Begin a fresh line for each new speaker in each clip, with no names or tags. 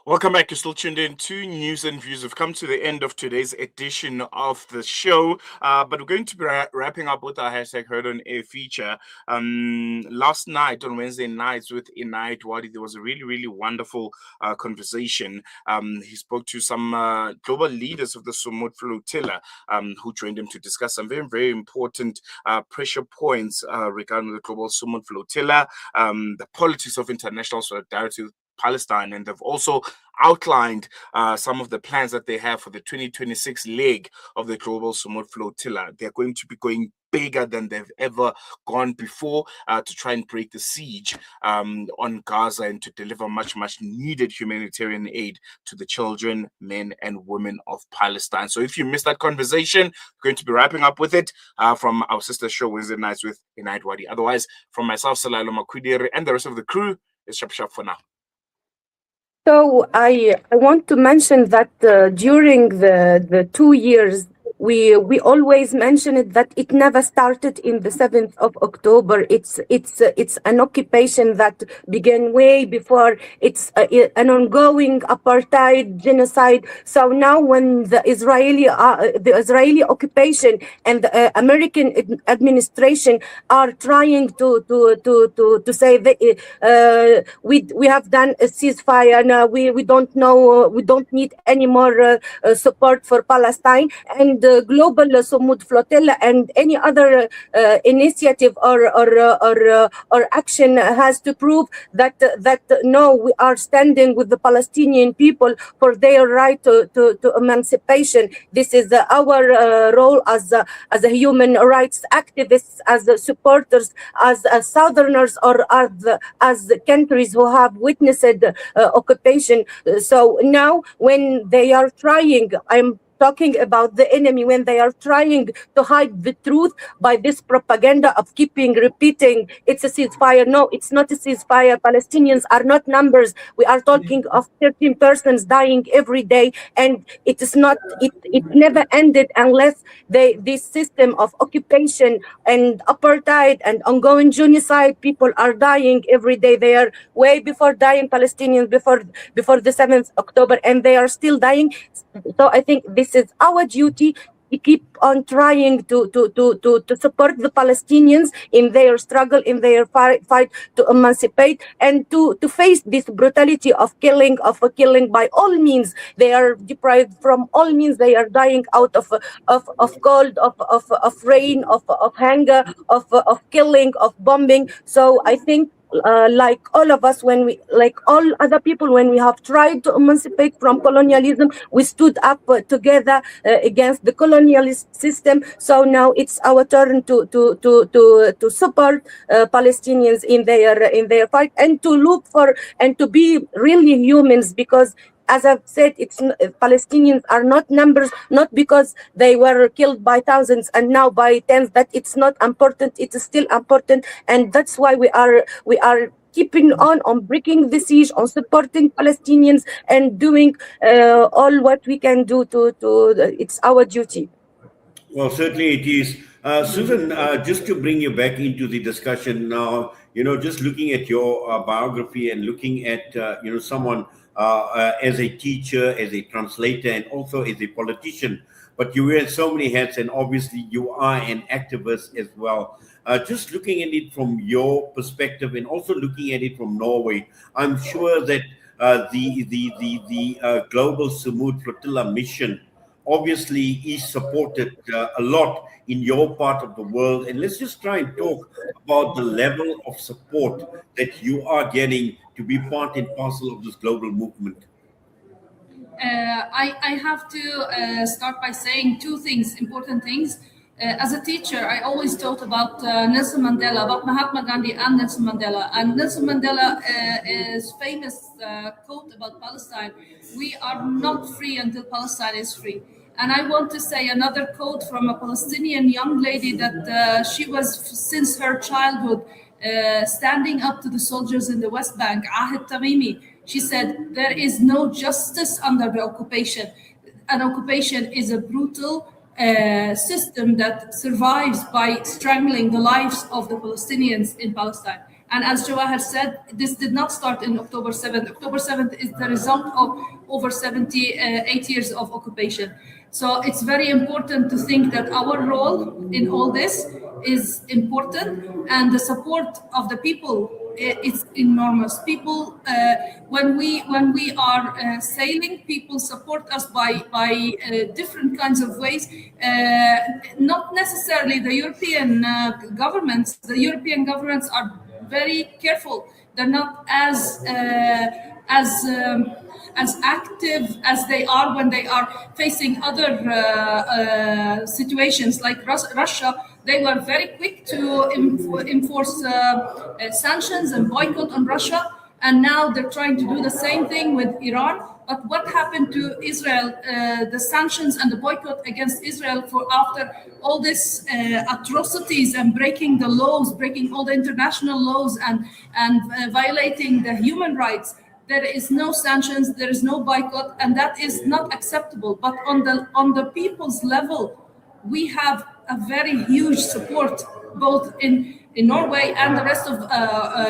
Welcome back. You're still tuned in to News and Views. We've come to the end of today's edition of the show, but we're going to be wrapping up with our hashtag Heard on Air feature. Last night, on Wednesday nights with Inai Wadi, there was a really, really wonderful conversation. He spoke to some global leaders of the Sumud Flotilla who joined him to discuss some very, very important pressure points regarding the Global Sumud Flotilla, the politics of international solidarity with Palestine, and they've also outlined some of the plans that they have for the 2026 leg of the Global Sumud Flotilla. They're going to be going bigger than they've ever gone before to try and break the siege on Gaza and to deliver much, much needed humanitarian aid to the children, men, and women of Palestine. So if you missed that conversation, we're going to be wrapping up with it from our sister show Wednesday nights with Inai Wadi. Otherwise, from myself, Salalo Makwidiri, and the rest of the crew, it's Shap for now.
So I want to mention that during the 2 years, we always mention it that it never started in the 7th of October. It's an occupation that began way before. It's an ongoing apartheid genocide. So now when the Israeli occupation and the American administration are trying to say that we have done a ceasefire now, we don't know, we don't need any more support for Palestine, and Global Sumud Flotilla and any other initiative or action has to prove that no, we are standing with the Palestinian people for their right to emancipation. This is our role as a human rights activists, as supporters, as Southerners, or as countries who have witnessed occupation. So now when they are trying, I'm talking about the enemy, when they are trying to hide the truth by this propaganda of repeating it's a ceasefire. No, it's not a ceasefire. Palestinians are not numbers. We are talking of 13 persons dying every day, and it is not. It never ended unless this system of occupation and apartheid and ongoing genocide. People are dying every day. They are way before dying, Palestinians, before the 7th October, and they are still dying. So I think this is our duty. We keep on trying to support the Palestinians in their struggle, in their fight to emancipate, and to face this brutality of killing by all means. They are deprived from all means. They are dying out of cold, of rain, of hunger, of killing, of bombing. So I think, like all of us, like all other people, when we have tried to emancipate from colonialism, we stood up together against the colonialist system. So now it's our turn to support Palestinians in their fight, and to look for and to be really humans, because as I've said, Palestinians are not numbers, not because they were killed by thousands and now by tens, that it's not important. It is still important, and that's why we are keeping on breaking the siege, on supporting Palestinians, and doing all what we can do it's our duty.
Well, certainly it is. Susan, just to bring you back into the discussion now, just looking at your biography and looking at, someone as a teacher, as a translator, and also as a politician, but you wear so many hats, and obviously you are an activist as well. Just looking at it from your perspective, and also looking at it from Norway, I'm sure that the Global Sumud Flotilla mission obviously is supported a lot in your part of the world. And let's just try and talk about the level of support that you are getting to be part and parcel of this global movement.
I have to start by saying two things, important things. As a teacher, I always taught about Nelson Mandela, about Mahatma Gandhi and Nelson Mandela. And Nelson Mandela is famous quote about Palestine: "We are not free until Palestine is free." And I want to say another quote from a Palestinian young lady that she was, since her childhood, standing up to the soldiers in the West Bank, Ahed Tamimi. She said, "There is no justice under the occupation. An occupation is a brutal system that survives by strangling the lives of the Palestinians in Palestine." And as Jawaher said, this did not start in October 7th. October 7th is the result of over 78 years of occupation. So it's very important to think that our role in all this is important, and the support of the people is enormous. People, when we are sailing, people support us by different kinds of ways. Not necessarily the European governments. The European governments are very careful. They're not as active as they are when they are facing other situations like Russia. They were very quick to enforce sanctions and boycott on Russia, and now they're trying to do the same thing with Iran. But what happened to Israel, the sanctions and the boycott against Israel for after all these atrocities and breaking the laws, breaking all the international laws and violating the human rights? There is no sanctions, there is no boycott, and that is not acceptable. But on the people's level, we have a very huge support, both in Norway and the rest of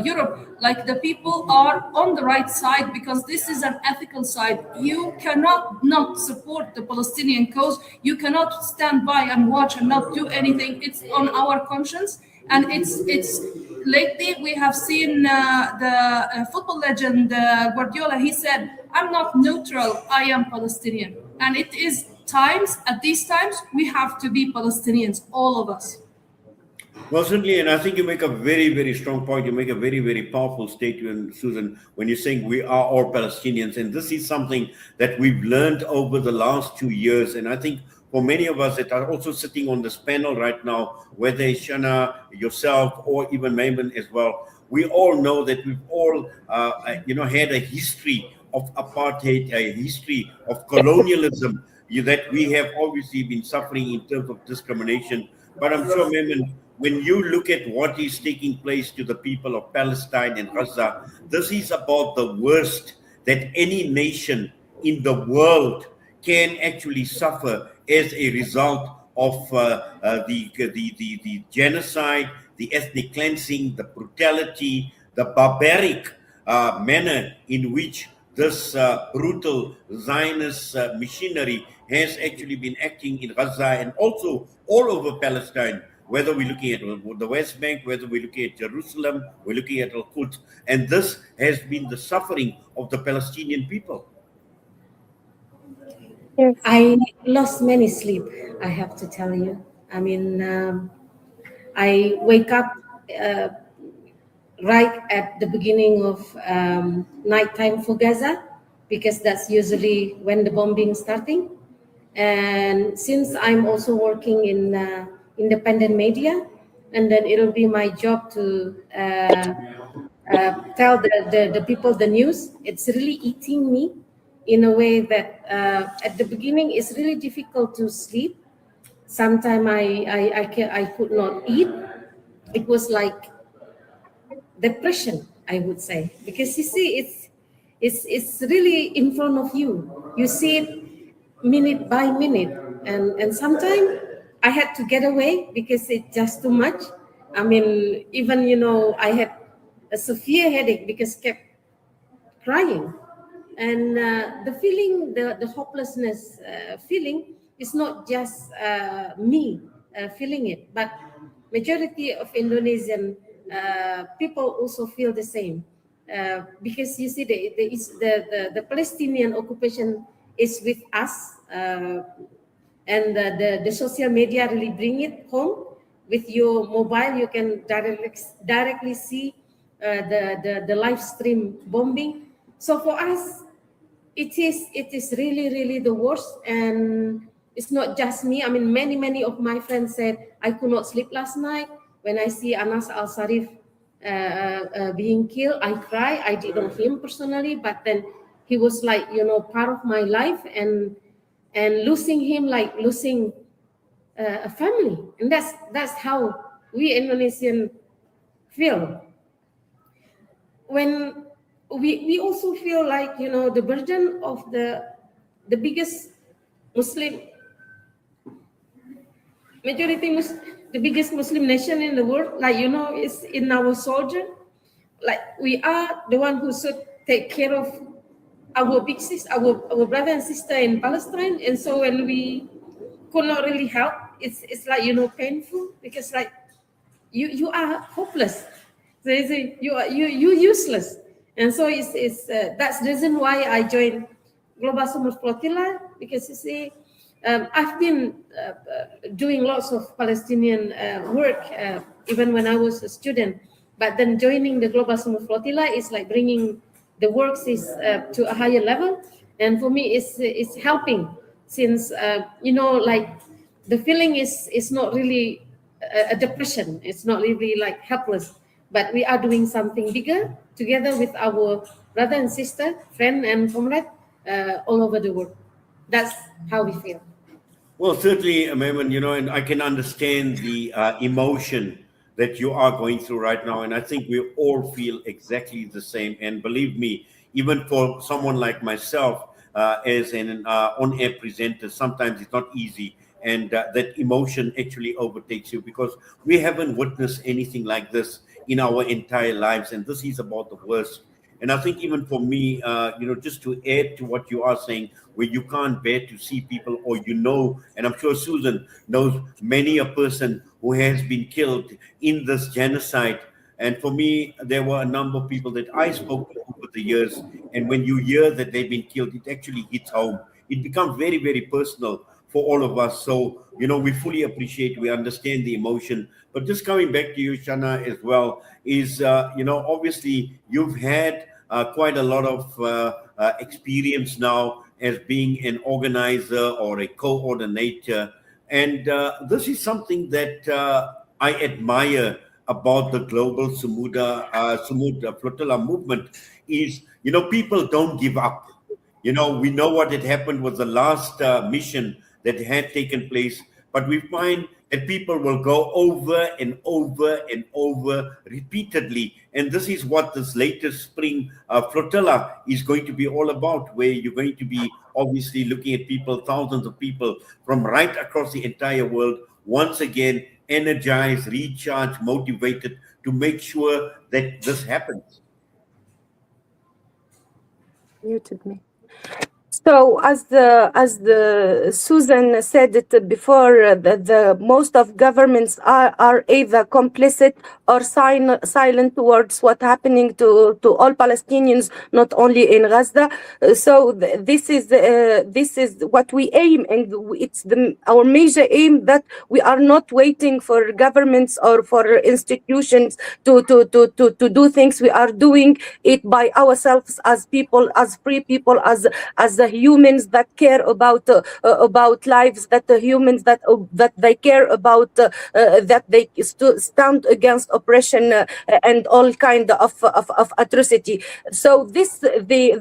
Europe. Like, the people are on the right side because this is an ethical side. You cannot not support the Palestinian cause. You cannot stand by and watch and not do anything. It's on our conscience. And it's lately we have seen the football legend Guardiola. He said, "I'm not neutral, I am Palestinian." And it is times, at these times, we have to be Palestinians, all of us.
Well, certainly, and I think you make a very, very strong point. You make a very, very powerful statement, Susan, when you're saying we are all Palestinians. And this is something that we've learned over the last 2 years. And I think for many of us that are also sitting on this panel right now, whether it's Channa, yourself, or even Maimon as well, we all know that we've all, had a history of apartheid, a history of colonialism that we have obviously been suffering in terms of discrimination. But I'm sure, Maimon, when you look at what is taking place to the people of Palestine and Gaza, this is about the worst that any nation in the world can actually suffer as a result of the genocide, the ethnic cleansing, the brutality, the barbaric manner in which this brutal Zionist machinery has actually been acting in Gaza and also all over Palestine, whether we're looking at the West Bank, whether we're looking at Jerusalem, we're looking at Al-Quds. And this has been the suffering of the Palestinian people.
Yes. I lost many sleep, I have to tell you. I mean, I wake up right at the beginning of nighttime for Gaza, because that's usually when the bombing is starting. And since I'm also working in independent media, and then it'll be my job to tell the people the news, it's really eating me in a way that at the beginning it's really difficult to sleep. Sometimes I could not eat. It was like depression, I would say, because you see it's really in front of you. You see it minute by minute, and sometimes I had to get away because it's just too much. I mean, even I had a severe headache because kept crying. And the feeling, the hopelessness feeling is not just me feeling it, but majority of Indonesian people also feel the same. Because you see, the Palestinian occupation is with us, and the social media really bring it home. With your mobile, you can directly see the live stream bombing. So for us, it is really the worst, and it's not just me. I mean, many of my friends said I could not sleep last night when I see Anas Al-Sarif being killed. I cry. I didn't know him personally, but then he was like part of my life, and losing him like losing a family, and that's how we Indonesian feel. When we also feel like the burden of the biggest Muslim majority, the biggest Muslim nation in the world, like is in our soldier. like we are the one who should take care of our big sister, our brother and sister in Palestine. And so when we could not really help, it's like, painful, because like you are hopeless. They say you useless. And so it's that's the reason why I joined Global Sumud Flotilla, because you see, I've been doing lots of Palestinian work even when I was a student. But then joining the Global Sumud Flotilla is like bringing the works to a higher level. And for me, it's helping, since like the feeling is not really a depression. It's not really like helpless, but we are doing something bigger together with our brother and sister, friend and comrade all over the world. That's how we feel.
Well, certainly, Maimon, and I can understand the emotion that you are going through right now. And I think we all feel exactly the same. And believe me, even for someone like myself, as an on-air presenter, sometimes it's not easy. And that emotion actually overtakes you, because we haven't witnessed anything like this in our entire lives. And this is about the worst. And I think even for me, just to add to what you are saying, where you can't bear to see people, or and I'm sure Susan knows many a person who has been killed in this genocide. And for me, there were a number of people that I spoke to over the years. And when you hear that they've been killed, it actually hits home. It becomes very, very personal for all of us. So, we fully appreciate, we understand the emotion. But just coming back to you, Channa, as well, is, obviously you've had quite a lot of experience now as being an organizer or a coordinator. And this is something that I admire about the Global Sumud Flotilla movement is, people don't give up. We know what had happened was the last mission that had taken place, but we find that people will go over and over and over repeatedly. And this is what this latest spring flotilla is going to be all about, where you're going to be obviously looking at people, thousands of people from right across the entire world, once again, energized, recharged, motivated to make sure that this happens.
Muted me. So, as the Susan said it before, the most of governments are either complicit or silent towards what's happening to all Palestinians, not only in Gaza. So this is what we aim, and it's our major aim, that we are not waiting for governments or for institutions to do things. We are doing it by ourselves, as people, as free people, as the humans that care about lives, that the humans that they care about, that they stand against oppression and all kind of atrocity. So this the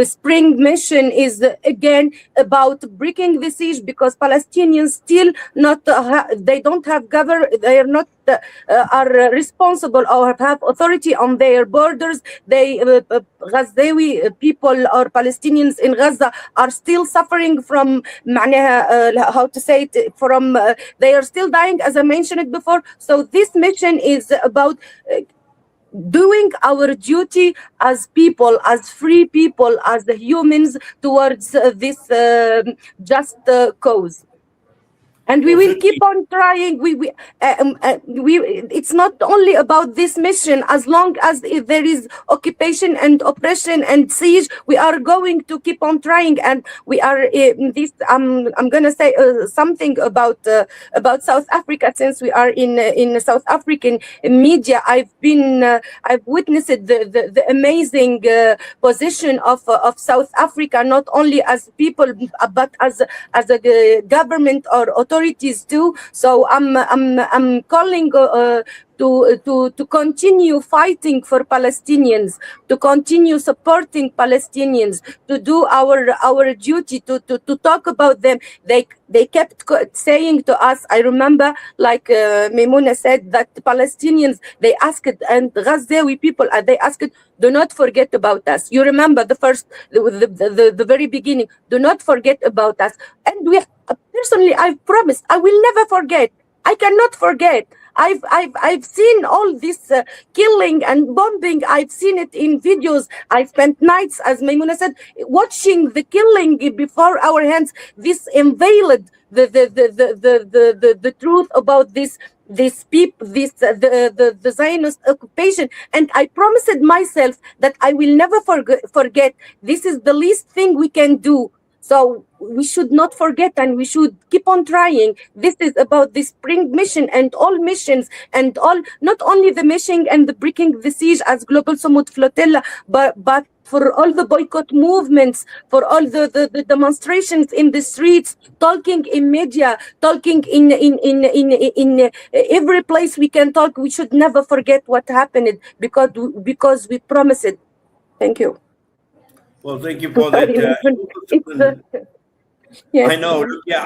spring mission is again about breaking the siege, because Palestinians still not they don't have they are not are responsible or have authority on their borders. They Ghazawi people or Palestinians in Gaza are still suffering from how to say it, from they are still dying, as I mentioned it before. So this mission is about doing our duty as people, as free people, as the humans towards this just cause. And we will keep on trying. It's not only about this mission. As long as if there is occupation and oppression and siege, we are going to keep on trying. And we are this. I'm gonna say something about South Africa, since we are in South African media. I've witnessed the amazing position of South Africa, not only as people but as a government or authorities too. So I'm calling to continue fighting for Palestinians, to continue supporting Palestinians, to do our duty, to talk about them. They kept saying to us, I remember, like Maimona said, that Palestinians, they asked, and Ghazawi people, they asked, do not forget about us. You remember the very beginning, do not forget about us. And we personally, I've promised I will never forget. I cannot forget. I've seen all this killing and bombing. I've seen it in videos. I spent nights, as Maimuna said, watching the killing before our hands. This unveiled the truth about this people, the Zionist occupation. And I promised myself that I will never forget. This is the least thing we can do. So we should not forget, and we should keep on trying. This is about the spring mission and all missions and all, not only the mission and the breaking the siege as Global Sumud Flotilla, but for all the boycott movements, for all the demonstrations in the streets, talking in media, talking in every place we can talk. We should never forget what happened because we promised it. Thank you.
Well, thank you for that.
Yes,
I know. Yeah,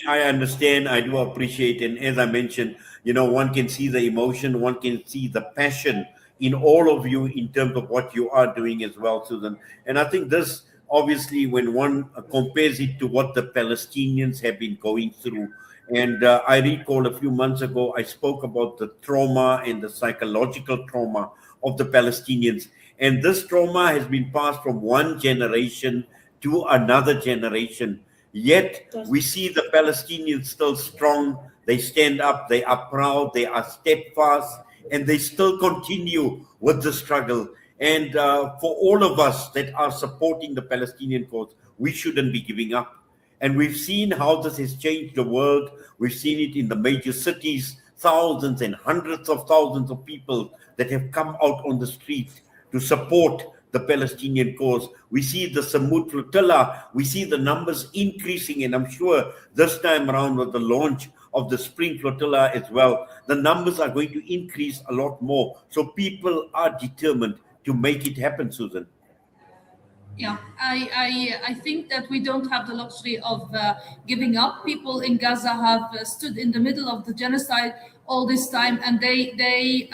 I understand. I do appreciate. And as I mentioned, one can see the emotion, one can see the passion in all of you in terms of what you are doing as well, Susan. And I think this, obviously, when one compares it to what the Palestinians have been going through, and I recall a few months ago, I spoke about the trauma and the psychological trauma of the Palestinians. And this trauma has been passed from one generation to another generation. Yet we see the Palestinians still strong. They stand up, they are proud, they are steadfast, and they still continue with the struggle. And for all of us that are supporting the Palestinian cause, we shouldn't be giving up. And we've seen how this has changed the world. We've seen it in the major cities, thousands and hundreds of thousands of people that have come out on the street to support the Palestinian cause. We see the Sumud Flotilla, we see the numbers increasing, and I'm sure this time around with the launch of the Spring Flotilla as well, the numbers are going to increase a lot more. So people are determined to make it happen, Susan.
Yeah, I think that we don't have the luxury of giving up. People in Gaza have stood in the middle of the genocide all this time, and we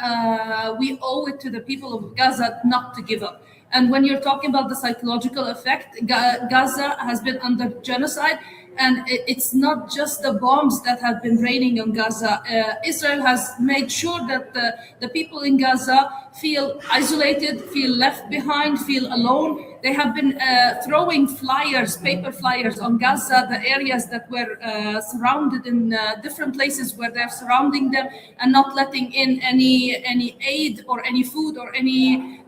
owe it to the people of Gaza not to give up. And when you're talking about the psychological effect, Gaza has been under genocide, and it's not just the bombs that have been raining on Gaza. Israel has made sure that the people in Gaza feel isolated, feel left behind, feel alone. They have been throwing flyers, paper flyers on Gaza, the areas that were surrounded in different places where they're surrounding them, and not letting in any aid or any food or anything.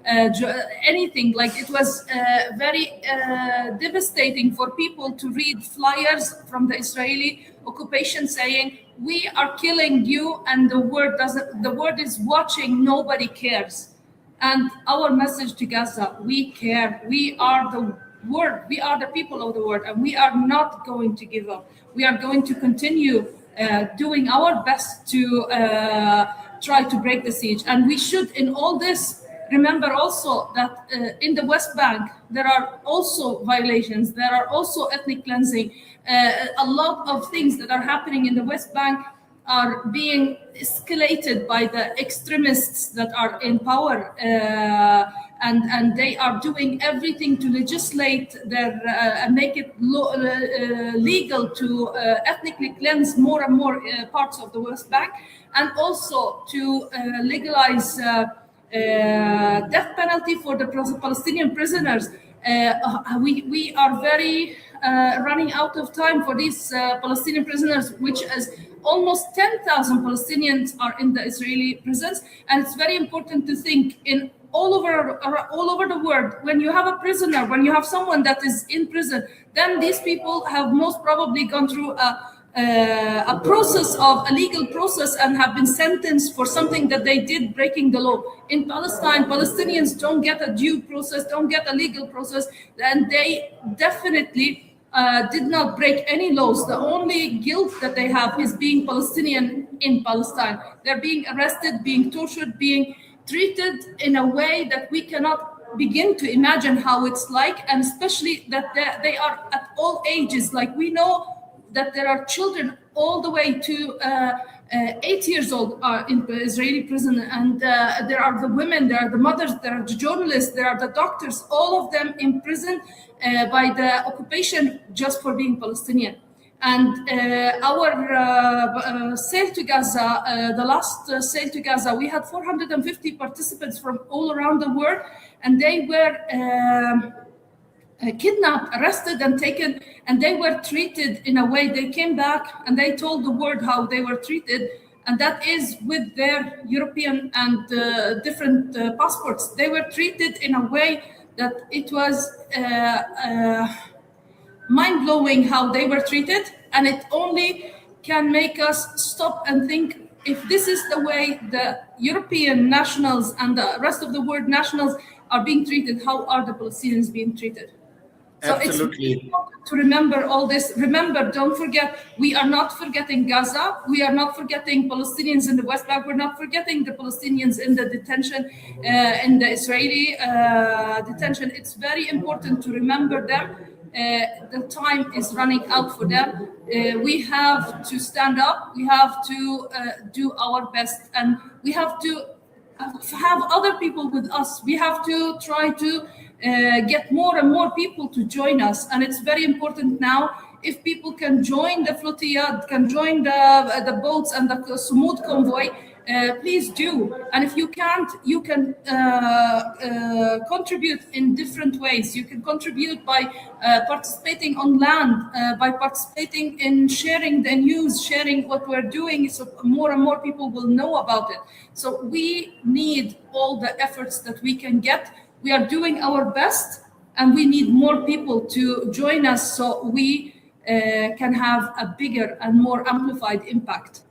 Like, it was very devastating for people to read flyers from the Israeli occupation saying, "We are killing you, and the world is watching, nobody cares." And our message to Gaza: we care. We are the world. We are the people of the world, and we are not going to give up. We are going to continue doing our best to try to break the siege. And we should, in all this, remember also that in the West Bank, there are also violations. There are also ethnic cleansing. A lot of things that are happening in the West Bank are being escalated by the extremists that are in power, and they are doing everything to legislate and make it legal to ethnically cleanse more and more parts of the West Bank, and also to legalize death penalty for the Palestinian prisoners. We are very running out of time for these Palestinian prisoners, which is almost 10,000 Palestinians are in the Israeli prisons. And it's very important to think in all over the world, when you have a prisoner, when you have someone that is in prison, then these people have most probably gone through a process of a legal process and have been sentenced for something that they did breaking the law. In Palestine, Palestinians don't get a due process, don't get a legal process, and they definitely did not break any laws. The only guilt that they have is being Palestinian in Palestine. They're being arrested, being tortured, being treated in a way that we cannot begin to imagine how it's like, and especially that they are at all ages. Like, we know that there are children all the way to 8 years old are in Israeli prison, and there are the women, there are the mothers, there are the journalists, there are the doctors, all of them in prison by the occupation just for being Palestinian. And our sail to Gaza, the last sail to Gaza, we had 450 participants from all around the world, and they were kidnapped, arrested, and taken, and they were treated in a way. They came back and they told the world how they were treated, and that is with their European and different passports. They were treated in a way that it was mind-blowing how they were treated, and it only can make us stop and think, if this is the way the European nationals and the rest of the world nationals are being treated, how are the Palestinians being treated? So
Absolutely.
it's important to remember all this. Remember, don't forget, we are not forgetting Gaza. We are not forgetting Palestinians in the West Bank. We're not forgetting the Palestinians in the detention, in the Israeli detention. It's very important to remember them. The time is running out for them. We have to stand up. We have to do our best, and we have to have other people with us. We have to try to get more and more people to join us, and it's very important now. If people can join the flotilla, can join the boats and the Sumud convoy, please do. And if you can't, you can contribute in different ways. You can contribute by participating on land, by participating in sharing the news, sharing what we're doing, so more and more people will know about it. So we need all the efforts that we can get. We are doing our best, and we need more people to join us so we can have a bigger and more amplified impact.